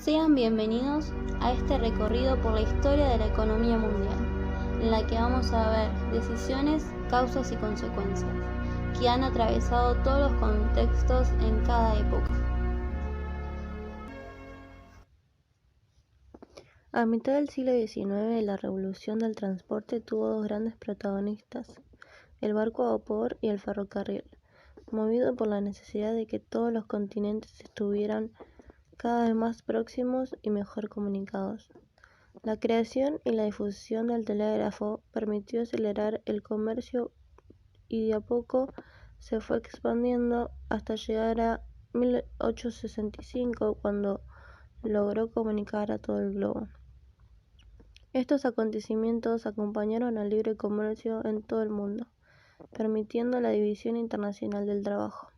Sean bienvenidos a este recorrido por la historia de la economía mundial, en la que vamos a ver decisiones, causas y consecuencias, que han atravesado todos los contextos en cada época. A mitad del siglo XIX, la revolución del transporte tuvo dos grandes protagonistas, el barco a vapor y el ferrocarril, movido por la necesidad de que todos los continentes estuvieran cada vez más próximos y mejor comunicados. La creación y la difusión del telégrafo permitió acelerar el comercio y de a poco se fue expandiendo hasta llegar a 1865, cuando logró comunicar a todo el globo. Estos acontecimientos acompañaron al libre comercio en todo el mundo, permitiendo la división internacional del trabajo.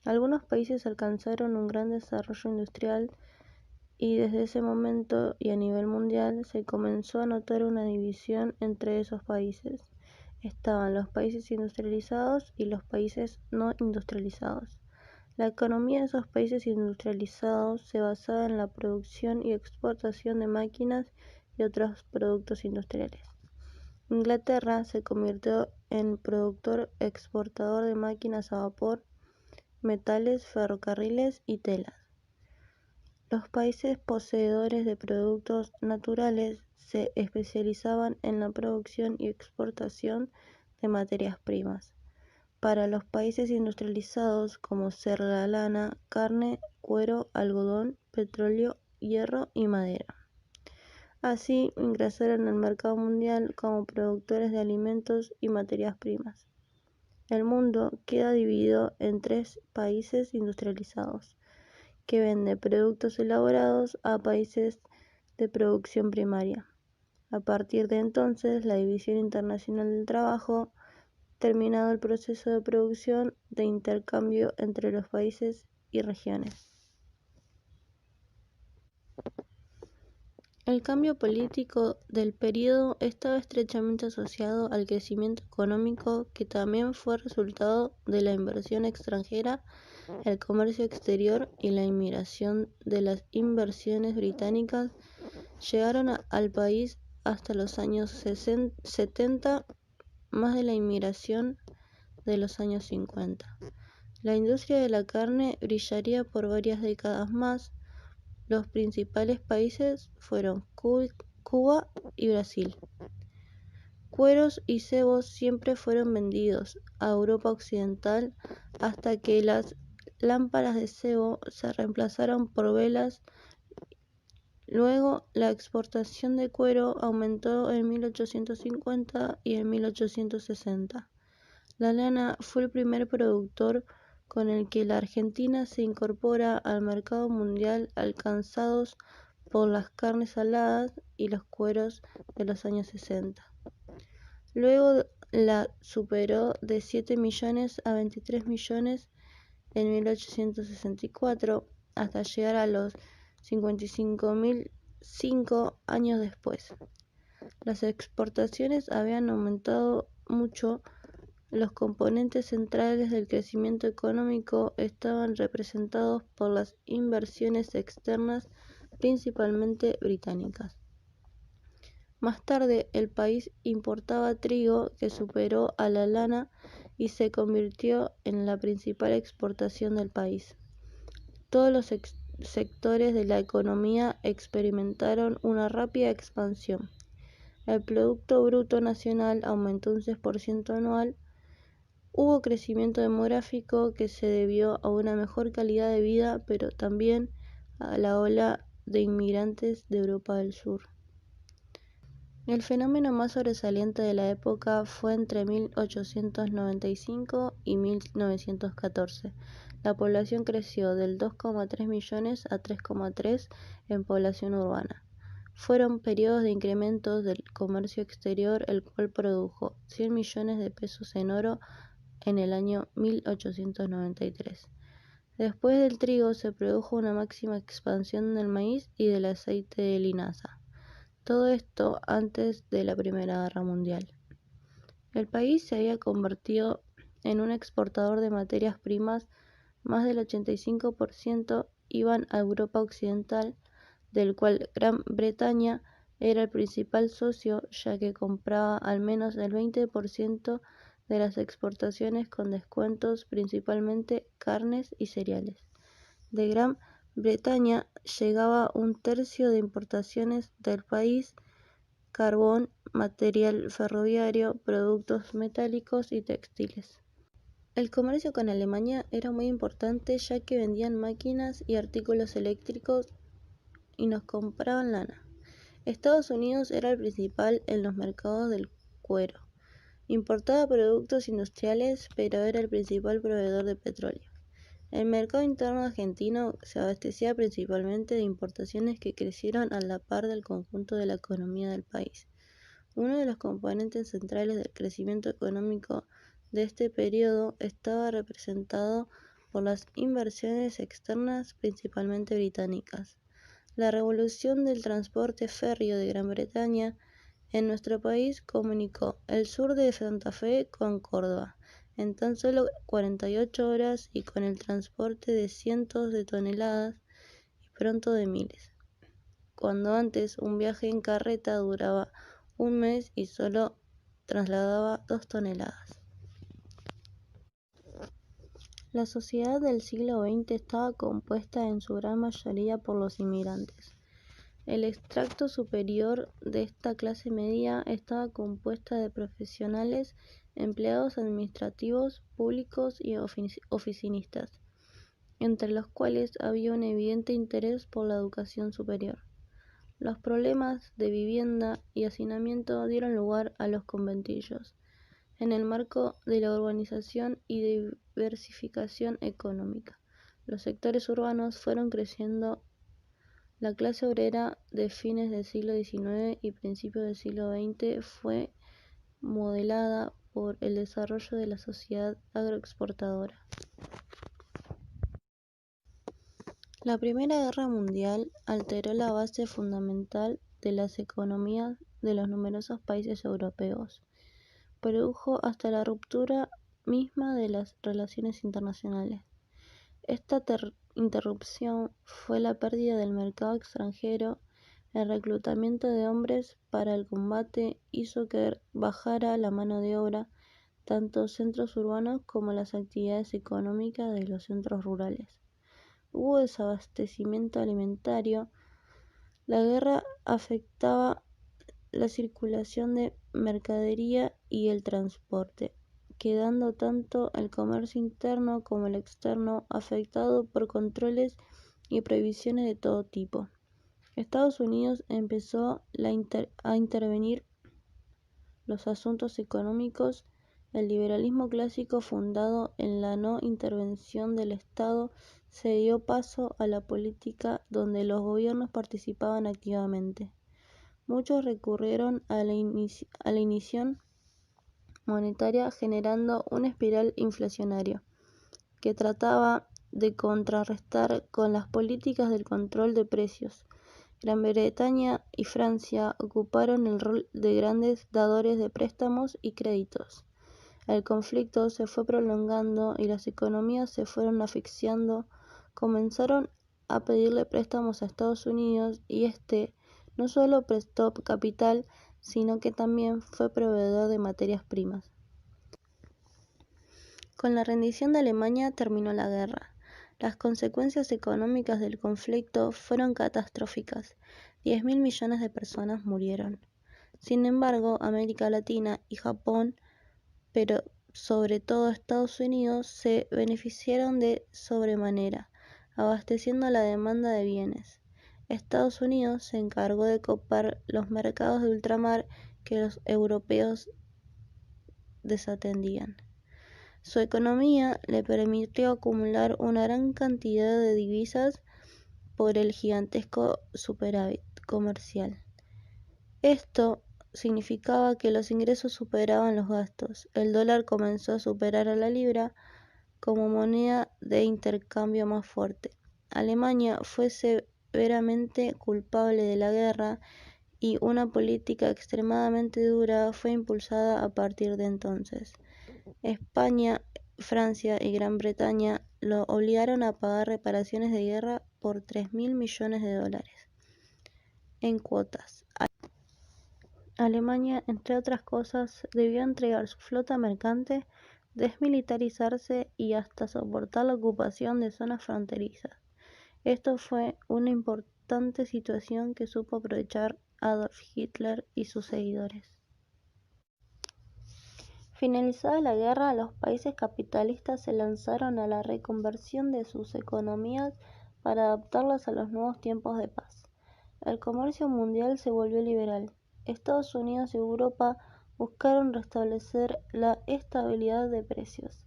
Algunos países alcanzaron un gran desarrollo industrial y desde ese momento y a nivel mundial se comenzó a notar una división entre esos países. Estaban los países industrializados y los países no industrializados. La economía de esos países industrializados se basaba en la producción y exportación de máquinas y otros productos industriales. Inglaterra se convirtió en productor exportador de máquinas a vapor, metales, ferrocarriles y telas. Los países poseedores de productos naturales se especializaban en la producción y exportación de materias primas. Para los países industrializados, como ser la lana, carne, cuero, algodón, petróleo, hierro y madera. Así ingresaron al mercado mundial como productores de alimentos y materias primas. El mundo queda dividido en tres países industrializados, que venden productos elaborados a países de producción primaria. A partir de entonces, la División Internacional del Trabajo, terminado el proceso de producción de intercambio entre los países y regiones. El cambio político del período estaba estrechamente asociado al crecimiento económico, que también fue resultado de la inversión extranjera, el comercio exterior y la inmigración de las inversiones británicas. Llegaron al país hasta los años 70, más de la inmigración de los años 50. La industria de la carne brillaría por varias décadas más. Los principales países fueron Cuba y Brasil. Cueros y cebos siempre fueron vendidos a Europa Occidental hasta que las lámparas de cebo se reemplazaron por velas. Luego, la exportación de cuero aumentó en 1850 y en 1860. La lana fue el primer productor con el que la Argentina se incorpora al mercado mundial, alcanzados por las carnes saladas y los cueros de los años 60. Luego la superó de 7 millones a 23 millones en 1864, hasta llegar a los 55.000 5 años después. Las exportaciones habían aumentado mucho. Los componentes centrales del crecimiento económico estaban representados por las inversiones externas, principalmente británicas. Más tarde, el país importaba trigo, que superó a la lana y se convirtió en la principal exportación del país. Todos los sectores de la economía experimentaron una rápida expansión. El Producto Bruto Nacional aumentó un 6% anual. Hubo crecimiento demográfico que se debió a una mejor calidad de vida, pero también a la ola de inmigrantes de Europa del Sur. El fenómeno más sobresaliente de la época fue entre 1895 y 1914. La población creció del 2,3 millones a 3,3 en población urbana. Fueron periodos de incrementos del comercio exterior, el cual produjo 100 millones de pesos en oro en el año 1893. Después del trigo se produjo una máxima expansión del maíz y del aceite de linaza. Todo esto antes de la Primera Guerra Mundial. El país se había convertido en un exportador de materias primas. Más del 85% iban a Europa Occidental, del cual Gran Bretaña era el principal socio, ya que compraba al menos el 20% de las exportaciones con descuentos, principalmente carnes y cereales. De Gran Bretaña llegaba un tercio de importaciones del país: carbón, material ferroviario, productos metálicos y textiles. El comercio con Alemania era muy importante, ya que vendían máquinas y artículos eléctricos y nos compraban lana. Estados Unidos era el principal en los mercados del cuero. Importaba productos industriales, pero era el principal proveedor de petróleo. El mercado interno argentino se abastecía principalmente de importaciones que crecieron a la par del conjunto de la economía del país. Uno de los componentes centrales del crecimiento económico de este periodo estaba representado por las inversiones externas, principalmente británicas. La revolución del transporte férreo de Gran Bretaña en nuestro país comunicó el sur de Santa Fe con Córdoba en tan solo 48 horas y con el transporte de cientos de toneladas y pronto de miles, cuando antes un viaje en carreta duraba un mes y solo trasladaba 2 toneladas. La sociedad del siglo XX estaba compuesta en su gran mayoría por los inmigrantes. El extracto superior de esta clase media estaba compuesta de profesionales, empleados administrativos, públicos y oficinistas, entre los cuales había un evidente interés por la educación superior. Los problemas de vivienda y hacinamiento dieron lugar a los conventillos, en el marco de la urbanización y diversificación económica. Los sectores urbanos fueron creciendo. La clase obrera de fines del siglo XIX y principios del siglo XX fue modelada por el desarrollo de la sociedad agroexportadora. La Primera Guerra Mundial alteró la base fundamental de las economías de los numerosos países europeos. Produjo hasta la ruptura misma de las relaciones internacionales. Esta interrupción fue la pérdida del mercado extranjero. El reclutamiento de hombres para el combate hizo que bajara la mano de obra, tanto centros urbanos como las actividades económicas de los centros rurales. Hubo desabastecimiento alimentario. La guerra afectaba la circulación de mercadería y el transporte, quedando tanto el comercio interno como el externo afectado por controles y prohibiciones de todo tipo. Estados Unidos empezó a intervenir los asuntos económicos. El liberalismo clásico, fundado en la no intervención del Estado, se dio paso a la política, donde los gobiernos participaban activamente. Muchos recurrieron a la emisión monetaria, generando una espiral inflacionaria que trataba de contrarrestar con las políticas del control de precios. Gran Bretaña y Francia ocuparon el rol de grandes dadores de préstamos y créditos. El conflicto se fue prolongando y las economías se fueron asfixiando. Comenzaron a pedirle préstamos a Estados Unidos y este no solo prestó capital, sino que también fue proveedor de materias primas. Con la rendición de Alemania terminó la guerra. Las consecuencias económicas del conflicto fueron catastróficas. 10.000 millones de personas murieron. Sin embargo, América Latina y Japón, pero sobre todo Estados Unidos, se beneficiaron de sobremanera, abasteciendo la demanda de bienes. Estados Unidos se encargó de copar los mercados de ultramar que los europeos desatendían. Su economía le permitió acumular una gran cantidad de divisas por el gigantesco superávit comercial. Esto significaba que los ingresos superaban los gastos. El dólar comenzó a superar a la libra como moneda de intercambio más fuerte. Alemania fue severamente culpable de la guerra y una política extremadamente dura fue impulsada a partir de entonces. España, Francia y Gran Bretaña lo obligaron a pagar reparaciones de guerra por 3.000 millones de dólares. en cuotas. Alemania, entre otras cosas, debió entregar su flota mercante, desmilitarizarse y hasta soportar la ocupación de zonas fronterizas. Esto fue una importante situación que supo aprovechar Adolf Hitler y sus seguidores. Finalizada la guerra, los países capitalistas se lanzaron a la reconversión de sus economías para adaptarlas a los nuevos tiempos de paz. El comercio mundial se volvió liberal. Estados Unidos y Europa buscaron restablecer la estabilidad de precios.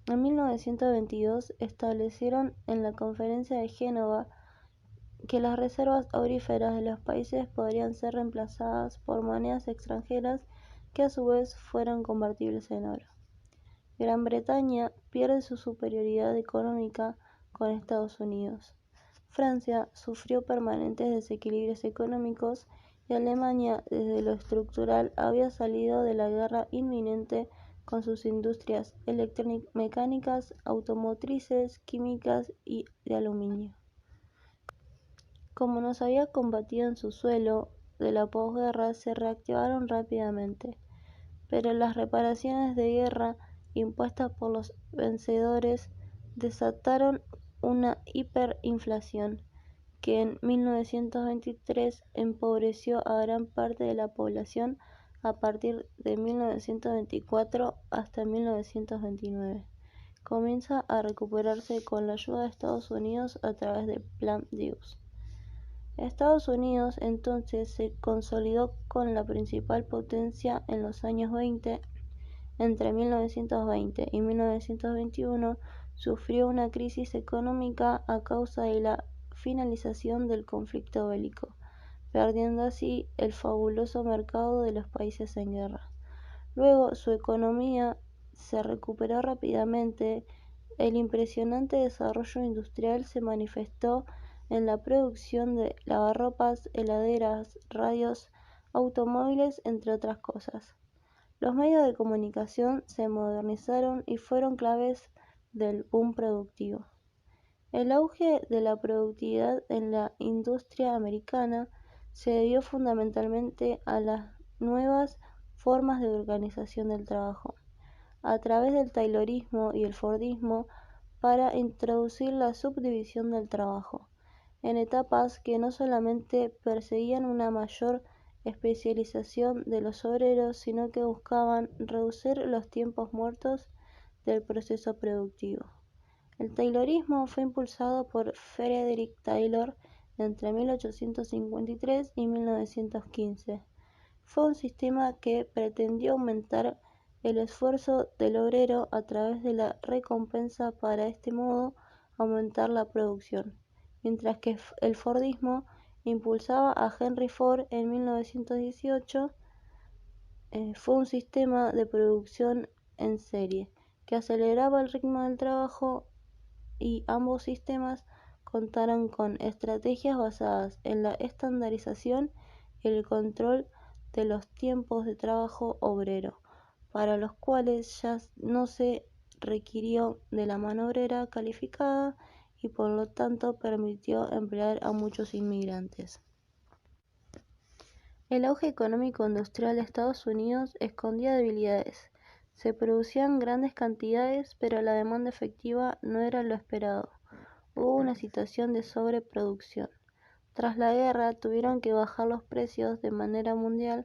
En 1922 establecieron en la Conferencia de Génova que las reservas auríferas de los países podrían ser reemplazadas por monedas extranjeras que a su vez fueran convertibles en oro. Gran Bretaña pierde su superioridad económica con Estados Unidos. Francia sufrió permanentes desequilibrios económicos y Alemania, desde lo estructural, había salido de la guerra inminente con sus industrias electromecánicas, automotrices, químicas y de aluminio. Como no se había combatido en su suelo de la posguerra, se reactivaron rápidamente, pero las reparaciones de guerra impuestas por los vencedores desataron una hiperinflación que en 1923 empobreció a gran parte de la población a partir de 1924 hasta 1929. Comienza a recuperarse con la ayuda de Estados Unidos a través del Plan Dawes. Estados Unidos entonces se consolidó como la principal potencia en los años 20. Entre 1920 y 1921 sufrió una crisis económica a causa de la finalización del conflicto bélico, perdiendo así el fabuloso mercado de los países en guerra. Luego su economía se recuperó rápidamente. El impresionante desarrollo industrial se manifestó en la producción de lavarropas, heladeras, radios, automóviles, entre otras cosas. Los medios de comunicación se modernizaron y fueron claves del boom productivo. El auge de la productividad en la industria americana se debió fundamentalmente a las nuevas formas de organización del trabajo, a través del Taylorismo y el Fordismo, para introducir la subdivisión del trabajo, en etapas que no solamente perseguían una mayor especialización de los obreros, sino que buscaban reducir los tiempos muertos del proceso productivo. El Taylorismo fue impulsado por Frederick Taylor entre 1853 y 1915. Fue un sistema que pretendió aumentar el esfuerzo del obrero a través de la recompensa para de este modo aumentar la producción, mientras que el Fordismo impulsaba a Henry Ford en 1918. Fue un sistema de producción en serie que aceleraba el ritmo del trabajo, y ambos sistemas contaron con estrategias basadas en la estandarización y el control de los tiempos de trabajo obrero, para los cuales ya no se requirió de la mano obrera calificada y por lo tanto permitió emplear a muchos inmigrantes. El auge económico industrial de Estados Unidos escondía debilidades. Se producían grandes cantidades, pero la demanda efectiva no era lo esperado. Hubo una situación de sobreproducción. Tras la guerra tuvieron que bajar los precios de manera mundial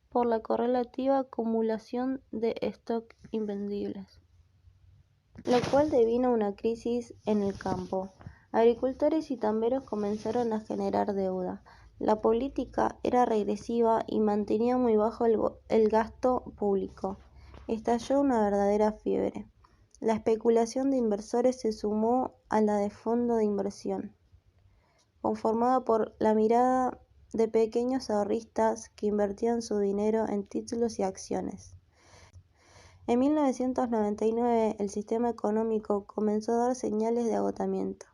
por la correlativa acumulación de stock invendibles, lo cual devino a una crisis en el campo. Agricultores y tamberos comenzaron a generar deuda. La política era regresiva y mantenía muy bajo el gasto público. Estalló una verdadera fiebre. La especulación de inversores se sumó a la de fondo de inversión, conformada por la mirada de pequeños ahorristas que invertían su dinero en títulos y acciones. En 1999, el sistema económico comenzó a dar señales de agotamiento.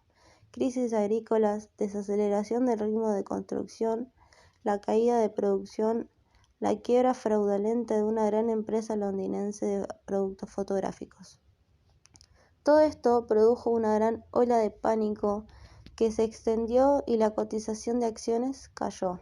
Crisis agrícolas, desaceleración del ritmo de construcción, la caída de producción, la quiebra fraudulenta de una gran empresa londinense de productos fotográficos. Todo esto produjo una gran ola de pánico que se extendió y la cotización de acciones cayó.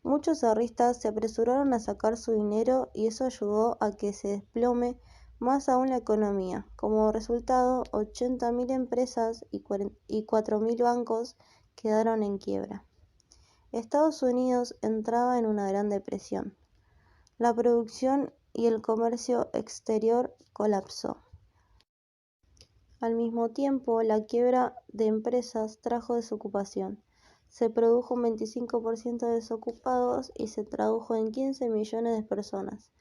Muchos ahorristas se apresuraron a sacar su dinero y eso ayudó a que se desplome más aún la economía. Como resultado, 80.000 empresas y 4.000 bancos quedaron en quiebra. Estados Unidos entraba en una gran depresión. La producción y el comercio exterior colapsó. Al mismo tiempo, la quiebra de empresas trajo desocupación. Se produjo un 25% de desocupados y se tradujo en 15 millones de personas.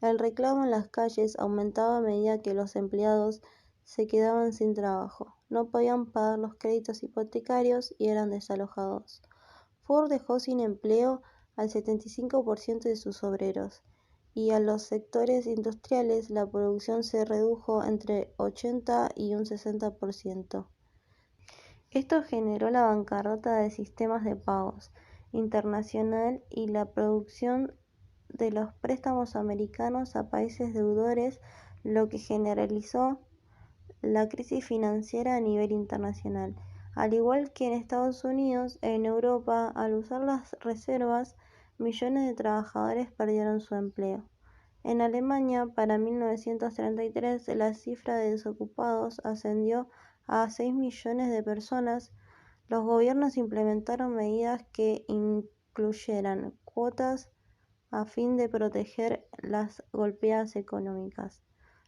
El reclamo en las calles aumentaba a medida que los empleados se quedaban sin trabajo, no podían pagar los créditos hipotecarios y eran desalojados. Ford dejó sin empleo al 75% de sus obreros, y a los sectores industriales la producción se redujo entre 80 y un 60%. Esto generó la bancarrota de sistemas de pagos internacional y la producción de los préstamos americanos a países deudores, lo que generalizó la crisis financiera a nivel internacional. Al igual que en Estados Unidos, en Europa, al usar las reservas, millones de trabajadores perdieron su empleo. En Alemania, para 1933, la cifra de desocupados ascendió a 6 millones de personas. Los gobiernos implementaron medidas que incluyeran cuotas a fin de proteger las golpeadas económicas.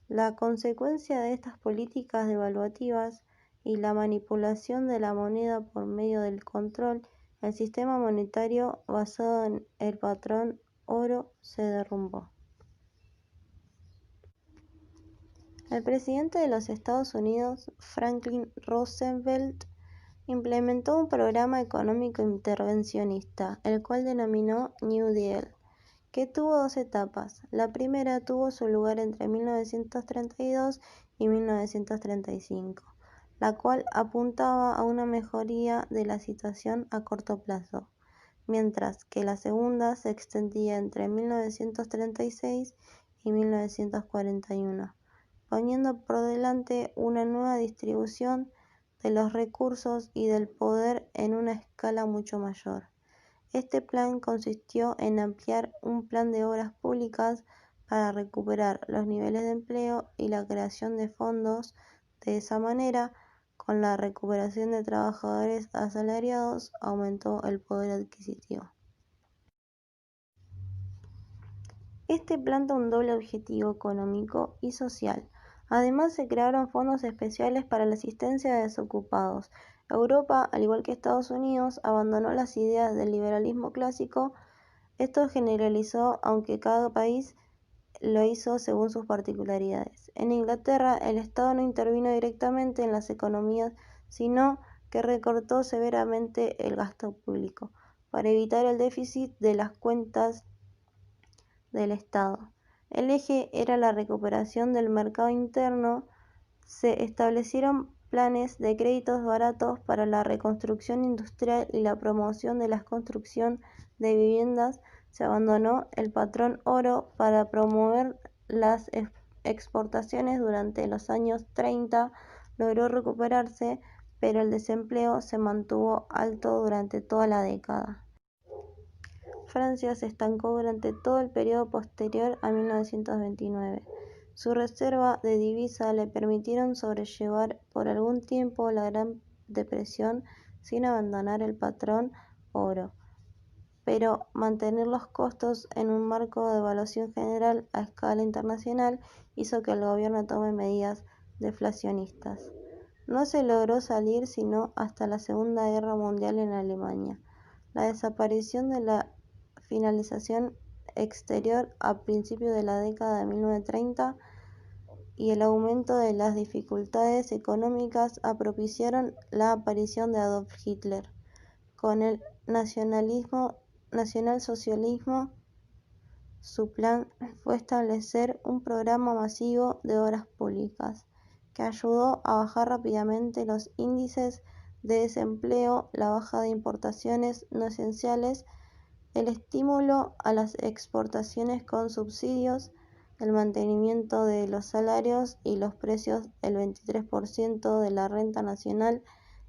La consecuencia de estas políticas devaluativas y la manipulación de la moneda por medio del control, el sistema monetario basado en el patrón oro se derrumbó. El presidente de los Estados Unidos, Franklin Roosevelt, implementó un programa económico intervencionista, el cual denominó New Deal, que tuvo dos etapas. La primera tuvo su lugar entre 1932 y 1935, la cual apuntaba a una mejoría de la situación a corto plazo, mientras que la segunda se extendía entre 1936 y 1941, poniendo por delante una nueva distribución de los recursos y del poder en una escala mucho mayor. Este plan consistió en ampliar un plan de obras públicas para recuperar los niveles de empleo y la creación de fondos. De esa manera, con la recuperación de trabajadores asalariados, aumentó el poder adquisitivo. Este planta un doble objetivo económico y social. Además, se crearon fondos especiales para la asistencia de desocupados. Europa, al igual que Estados Unidos, abandonó las ideas del liberalismo clásico. Esto generalizó, aunque cada país lo hizo según sus particularidades. En Inglaterra, el Estado no intervino directamente en las economías, sino que recortó severamente el gasto público para evitar el déficit de las cuentas del Estado. El eje era la recuperación del mercado interno. Se establecieron planes de créditos baratos para la reconstrucción industrial y la promoción de la construcción de viviendas. Se abandonó el patrón oro para promover las exportaciones. Durante los años 30 logró recuperarse, pero el desempleo se mantuvo alto durante toda la década. Francia se estancó durante todo el periodo posterior a 1929. Su reserva de divisa le permitieron sobrellevar por algún tiempo la Gran Depresión sin abandonar el patrón oro, pero mantener los costos en un marco de devaluación general a escala internacional hizo que el gobierno tome medidas deflacionistas. No se logró salir sino hasta la Segunda Guerra Mundial en Alemania. La desaparición de la finalización exterior a principios de la década de 1930 y el aumento de las dificultades económicas propiciaron la aparición de Adolf Hitler. Con el nacionalsocialismo, su plan fue establecer un programa masivo de obras públicas que ayudó a bajar rápidamente los índices de desempleo, la baja de importaciones no esenciales, el estímulo a las exportaciones con subsidios, el mantenimiento de los salarios y los precios. El 23% de la renta nacional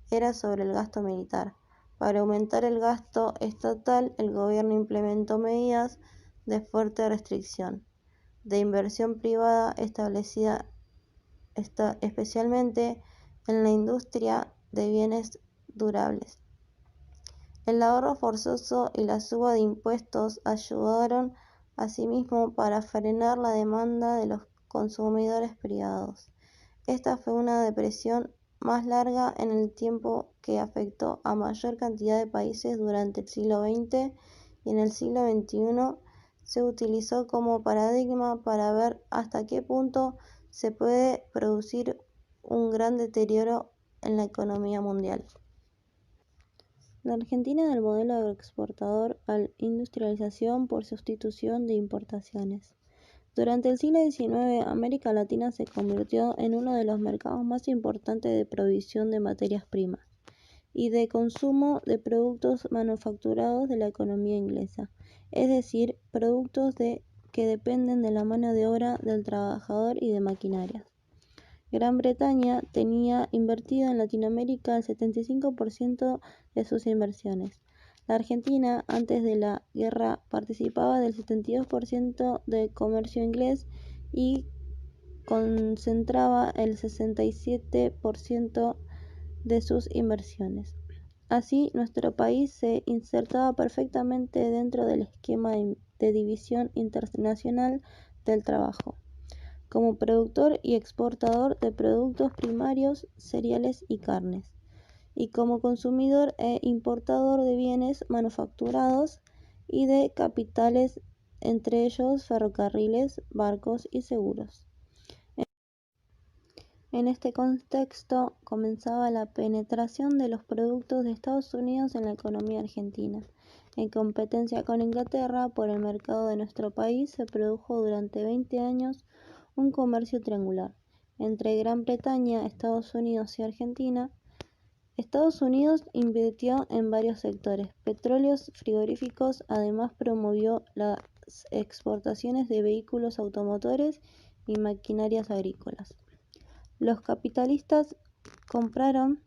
era sobre el gasto militar. Para aumentar el gasto estatal, el gobierno implementó medidas de fuerte restricción de inversión privada establecida especialmente en la industria de bienes durables. El ahorro forzoso y la suba de impuestos ayudaron asimismo para frenar la demanda de los consumidores privados. Esta fue una depresión más larga en el tiempo que afectó a mayor cantidad de países durante el siglo XX y en el siglo XXI se utilizó como paradigma para ver hasta qué punto se puede producir un gran deterioro en la economía mundial. La Argentina del modelo agroexportador a la industrialización por sustitución de importaciones. Durante el siglo XIX, América Latina se convirtió en uno de los mercados más importantes de provisión de materias primas y de consumo de productos manufacturados de la economía inglesa, es decir, productos que dependen de la mano de obra del trabajador y de maquinarias. Gran Bretaña tenía invertido en Latinoamérica el 75% de sus inversiones. La Argentina, antes de la guerra, participaba del 72% del comercio inglés y concentraba el 67% de sus inversiones. Así, nuestro país se insertaba perfectamente dentro del esquema de división internacional del trabajo, como productor y exportador de productos primarios, cereales y carnes, y como consumidor e importador de bienes manufacturados y de capitales, entre ellos ferrocarriles, barcos y seguros. En este contexto comenzaba la penetración de los productos de Estados Unidos en la economía argentina. En competencia con Inglaterra por el mercado de nuestro país se produjo durante 20 años un comercio triangular entre Gran Bretaña, Estados Unidos y Argentina. Estados Unidos invirtió en varios sectores, petróleos, frigoríficos, además promovió las exportaciones de vehículos automotores y maquinarias agrícolas. Los capitalistas compraron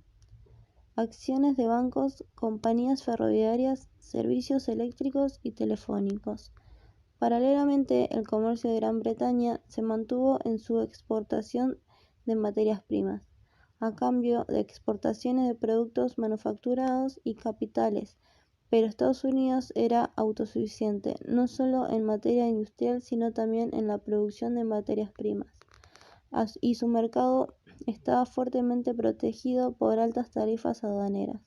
acciones de bancos, compañías ferroviarias, servicios eléctricos y telefónicos. Paralelamente, el comercio de Gran Bretaña se mantuvo en su exportación de materias primas, a cambio de exportaciones de productos manufacturados y capitales, pero Estados Unidos era autosuficiente, no solo en materia industrial, sino también en la producción de materias primas, y su mercado estaba fuertemente protegido por altas tarifas aduaneras.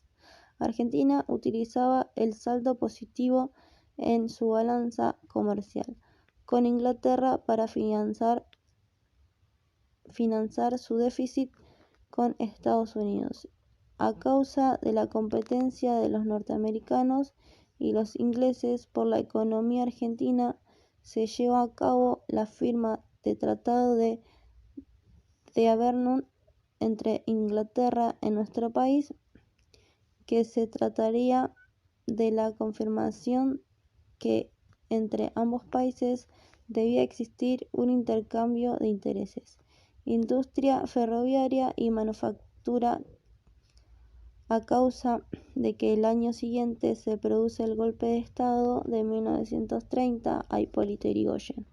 Argentina utilizaba el saldo positivo en su balanza comercial con Inglaterra para financiar su déficit con Estados Unidos. A causa de la competencia de los norteamericanos y los ingleses por la economía argentina, se llevó a cabo la firma del Tratado de Aberdeen entre Inglaterra en nuestro país, que se trataría de la confirmación que entre ambos países debía existir un intercambio de intereses, industria ferroviaria y manufactura. A causa de que el año siguiente se produce el golpe de Estado de 1930 a Hipólito Yrigoyen.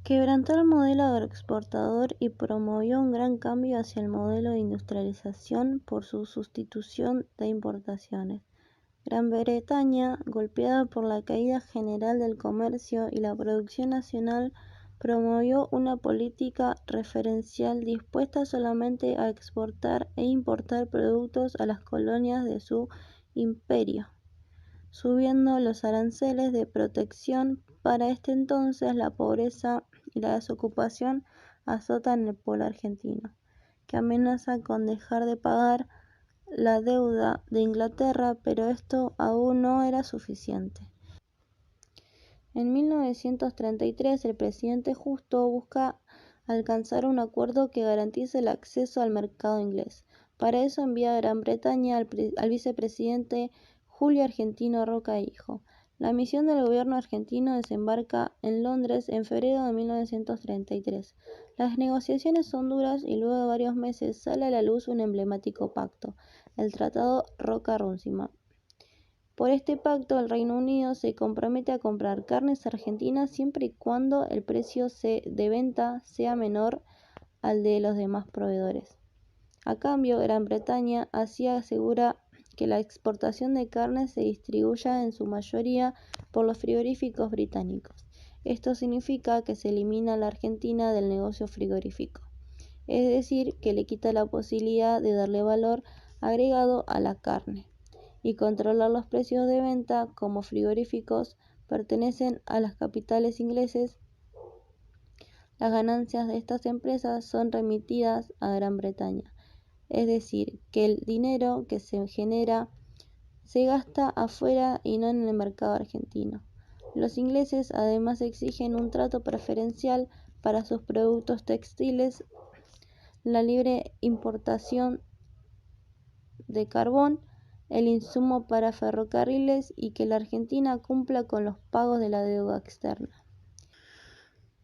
Quebrantó el modelo agroexportador y promovió un gran cambio hacia el modelo de industrialización por su sustitución de importaciones. Gran Bretaña, golpeada por la caída general del comercio y la producción nacional, promovió una política referencial dispuesta solamente a exportar e importar productos a las colonias de su imperio, subiendo los aranceles de protección. Para este entonces, la pobreza y la desocupación azotan el pueblo argentino, que amenaza con dejar de pagar la deuda de Inglaterra, pero esto aún no era suficiente. En 1933, el presidente Justo busca alcanzar un acuerdo que garantice el acceso al mercado inglés. Para eso envía a Gran Bretaña al vicepresidente Julio Argentino Roca Hijo. La misión del gobierno argentino desembarca en Londres en febrero de 1933. Las negociaciones son duras y luego de varios meses sale a la luz un emblemático pacto, el Tratado Roca-Runciman. Por este pacto, el Reino Unido se compromete a comprar carnes argentinas siempre y cuando el precio de venta sea menor al de los demás proveedores. A cambio, Gran Bretaña así asegura que la exportación de carne se distribuya en su mayoría por los frigoríficos británicos. Esto significa que se elimina a la Argentina del negocio frigorífico, es decir, que le quita la posibilidad de darle valor agregado a la carne y controlar los precios de venta. Como frigoríficos pertenecen a las capitales ingleses, las ganancias de estas empresas son remitidas a Gran Bretaña, es decir, que el dinero que se genera se gasta afuera y no en el mercado argentino. Los ingleses además exigen un trato preferencial para sus productos textiles, la libre importación de carbón, el insumo para ferrocarriles y que la Argentina cumpla con los pagos de la deuda externa.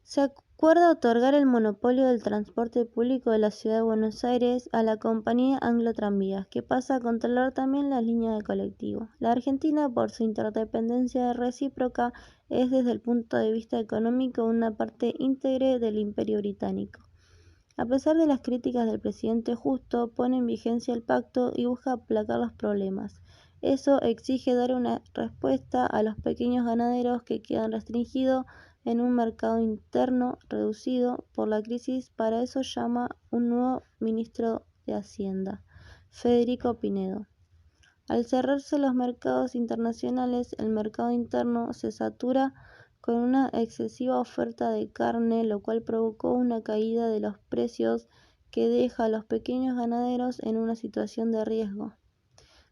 Se acuerda otorgar el monopolio del transporte público de la Ciudad de Buenos Aires a la compañía Anglo Tranvías, que pasa a controlar también las líneas de colectivo. La Argentina, por su interdependencia recíproca, es desde el punto de vista económico una parte íntegra del Imperio Británico. A pesar de las críticas del presidente Justo, pone en vigencia el pacto y busca aplacar los problemas. Eso exige dar una respuesta a los pequeños ganaderos que quedan restringidos en un mercado interno reducido por la crisis. Para eso llama un nuevo ministro de Hacienda, Federico Pinedo. Al cerrarse los mercados internacionales, el mercado interno se satura con una excesiva oferta de carne, lo cual provocó una caída de los precios que deja a los pequeños ganaderos en una situación de riesgo.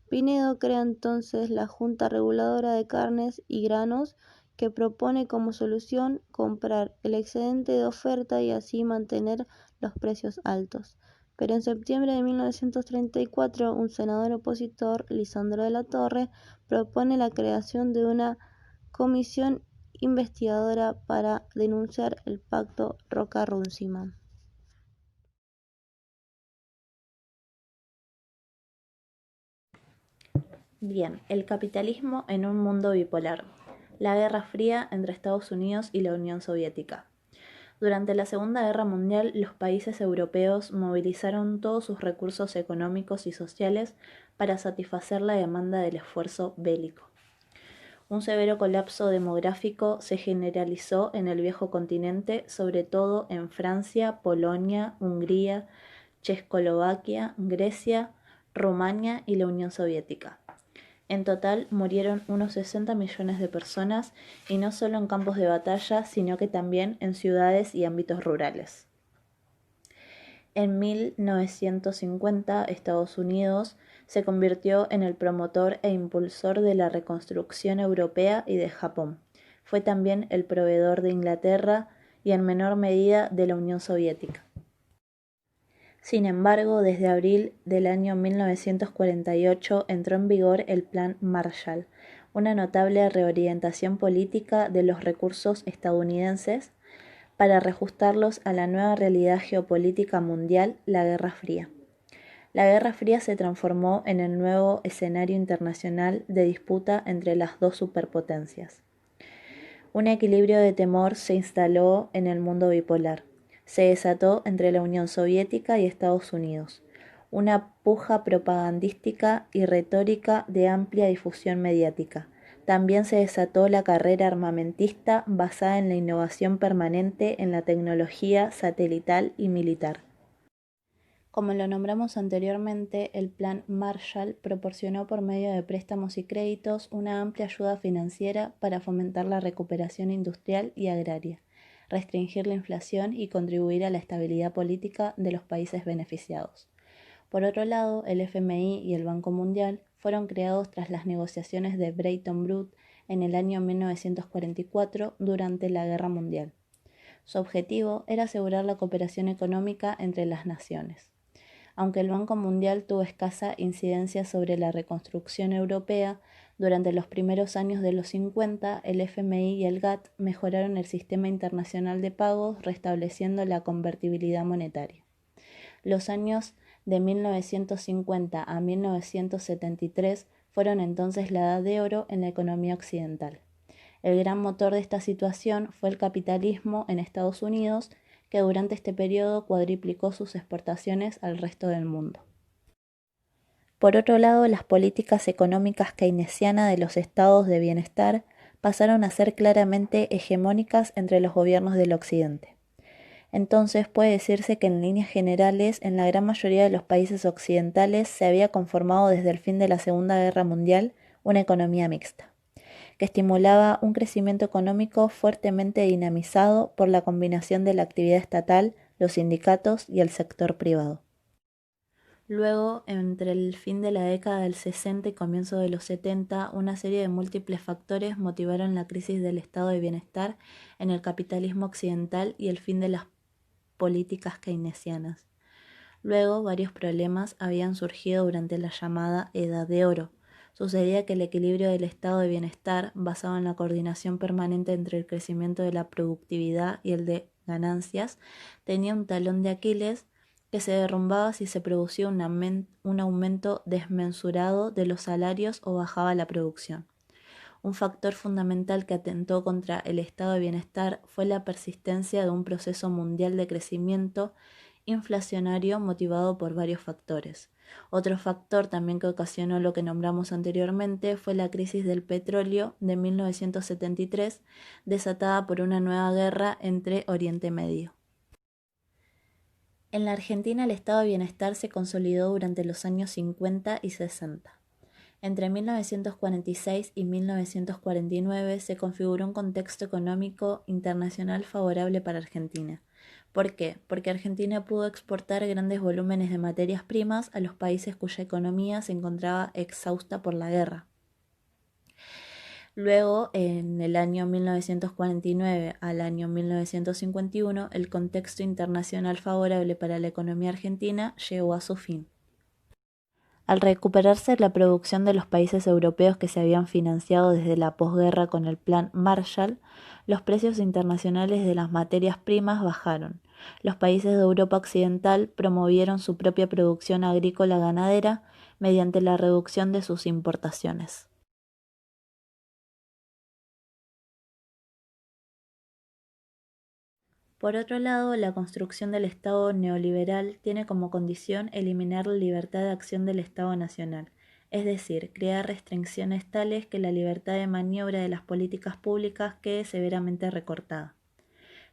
Pinedo crea entonces la Junta Reguladora de Carnes y Granos, que propone como solución comprar el excedente de oferta y así mantener los precios altos. Pero en septiembre de 1934, un senador opositor, Lisandro de la Torre, propone la creación de una comisión investigadora para denunciar el pacto Roca-Runciman. Bien, el capitalismo en un mundo bipolar. La Guerra Fría entre Estados Unidos y la Unión Soviética. Durante la Segunda Guerra Mundial, los países europeos movilizaron todos sus recursos económicos y sociales para satisfacer la demanda del esfuerzo bélico. Un severo colapso demográfico se generalizó en el viejo continente, sobre todo en Francia, Polonia, Hungría, Checoslovaquia, Grecia, Rumania y la Unión Soviética. En total murieron unos 60 millones de personas, y no solo en campos de batalla, sino que también en ciudades y ámbitos rurales. En 1950, Estados Unidos se convirtió en el promotor e impulsor de la reconstrucción europea y de Japón. Fue también el proveedor de Inglaterra y en menor medida de la Unión Soviética. Sin embargo, desde abril del año 1948 entró en vigor el Plan Marshall, una notable reorientación política de los recursos estadounidenses para reajustarlos a la nueva realidad geopolítica mundial, la Guerra Fría. La Guerra Fría se transformó en el nuevo escenario internacional de disputa entre las dos superpotencias. Un equilibrio de temor se instaló en el mundo bipolar. Se desató entre la Unión Soviética y Estados Unidos, una puja propagandística y retórica de amplia difusión mediática. También se desató la carrera armamentista basada en la innovación permanente en la tecnología satelital y militar. Como lo nombramos anteriormente, el Plan Marshall proporcionó por medio de préstamos y créditos una amplia ayuda financiera para fomentar la recuperación industrial y agraria, restringir la inflación y contribuir a la estabilidad política de los países beneficiados. Por otro lado, el FMI y el Banco Mundial fueron creados tras las negociaciones de Bretton Woods en el año 1944 durante la Guerra Mundial. Su objetivo era asegurar la cooperación económica entre las naciones. Aunque el Banco Mundial tuvo escasa incidencia sobre la reconstrucción europea, durante los primeros años de los 50, el FMI y el GATT mejoraron el sistema internacional de pagos, restableciendo la convertibilidad monetaria. Los años de 1950 a 1973 fueron entonces la Edad de Oro en la economía occidental. El gran motor de esta situación fue el capitalismo en Estados Unidos, que durante este periodo cuadriplicó sus exportaciones al resto del mundo. Por otro lado, las políticas económicas keynesianas de los estados de bienestar pasaron a ser claramente hegemónicas entre los gobiernos del Occidente. Entonces puede decirse que en líneas generales, en la gran mayoría de los países occidentales se había conformado desde el fin de la Segunda Guerra Mundial una economía mixta, que estimulaba un crecimiento económico fuertemente dinamizado por la combinación de la actividad estatal, los sindicatos y el sector privado. Luego, entre el fin de la década del 60 y comienzo de los 70, una serie de múltiples factores motivaron la crisis del estado de bienestar en el capitalismo occidental y el fin de las políticas keynesianas. Luego, varios problemas habían surgido durante la llamada Edad de Oro. Sucedía que el equilibrio del estado de bienestar, basado en la coordinación permanente entre el crecimiento de la productividad y el de ganancias, tenía un talón de Aquiles que se derrumbaba si se producía un aumento desmesurado de los salarios o bajaba la producción. Un factor fundamental que atentó contra el estado de bienestar fue la persistencia de un proceso mundial de crecimiento inflacionario motivado por varios factores. Otro factor también que ocasionó lo que nombramos anteriormente fue la crisis del petróleo de 1973, desatada por una nueva guerra entre Oriente Medio. En la Argentina el estado de bienestar se consolidó durante los años 50 y 60. Entre 1946 y 1949 se configuró un contexto económico internacional favorable para Argentina. ¿Por qué? Porque Argentina pudo exportar grandes volúmenes de materias primas a los países cuya economía se encontraba exhausta por la guerra. Luego, en el año 1949 al año 1951, el contexto internacional favorable para la economía argentina llegó a su fin. Al recuperarse la producción de los países europeos que se habían financiado desde la posguerra con el Plan Marshall, los precios internacionales de las materias primas bajaron. Los países de Europa Occidental promovieron su propia producción agrícola ganadera mediante la reducción de sus importaciones. Por otro lado, la construcción del Estado neoliberal tiene como condición eliminar la libertad de acción del Estado nacional, es decir, crear restricciones tales que la libertad de maniobra de las políticas públicas quede severamente recortada.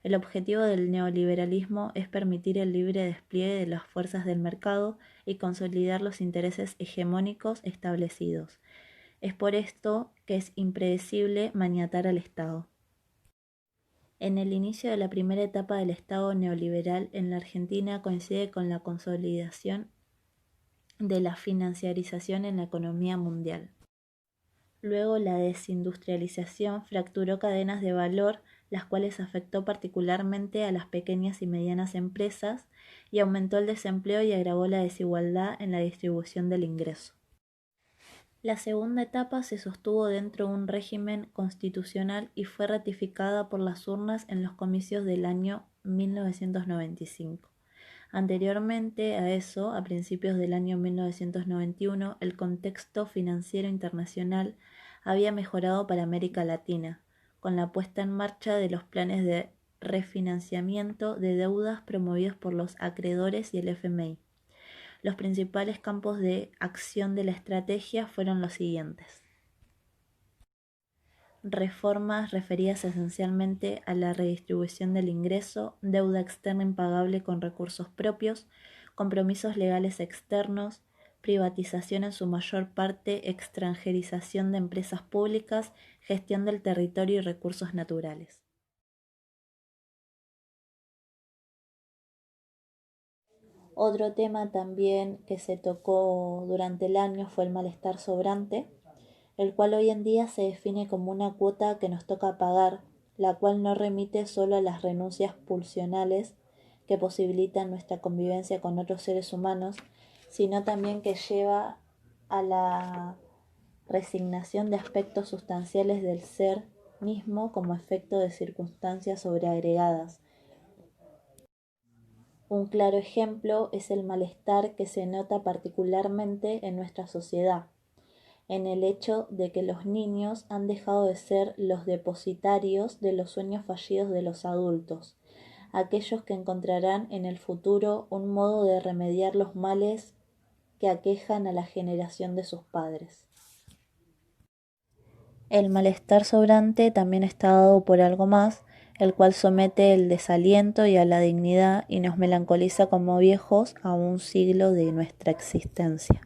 El objetivo del neoliberalismo es permitir el libre despliegue de las fuerzas del mercado y consolidar los intereses hegemónicos establecidos. Es por esto que es impredecible maniatar al Estado. En el inicio de la primera etapa del Estado neoliberal en la Argentina coincide con la consolidación de la financiarización en la economía mundial. Luego la desindustrialización fracturó cadenas de valor, las cuales afectó particularmente a las pequeñas y medianas empresas y aumentó el desempleo y agravó la desigualdad en la distribución del ingreso. La segunda etapa se sostuvo dentro de un régimen constitucional y fue ratificada por las urnas en los comicios del año 1995. Anteriormente a eso, a principios del año 1991, el contexto financiero internacional había mejorado para América Latina, con la puesta en marcha de los planes de refinanciamiento de deudas promovidos por los acreedores y el FMI. Los principales campos de acción de la estrategia fueron los siguientes. Reformas referidas esencialmente a la redistribución del ingreso, deuda externa impagable con recursos propios, compromisos legales externos, privatización en su mayor parte, extranjerización de empresas públicas, gestión del territorio y recursos naturales. Otro tema también que se tocó durante el año fue el malestar sobrante, el cual hoy en día se define como una cuota que nos toca pagar, la cual no remite solo a las renuncias pulsionales que posibilitan nuestra convivencia con otros seres humanos, sino también que lleva a la resignación de aspectos sustanciales del ser mismo como efecto de circunstancias sobreagregadas. Un claro ejemplo es el malestar que se nota particularmente en nuestra sociedad, en el hecho de que los niños han dejado de ser los depositarios de los sueños fallidos de los adultos, aquellos que encontrarán en el futuro un modo de remediar los males que aquejan a la generación de sus padres. El malestar sobrante también está dado por algo más, el cual somete el desaliento y a la dignidad y nos melancoliza como viejos a un siglo de nuestra existencia.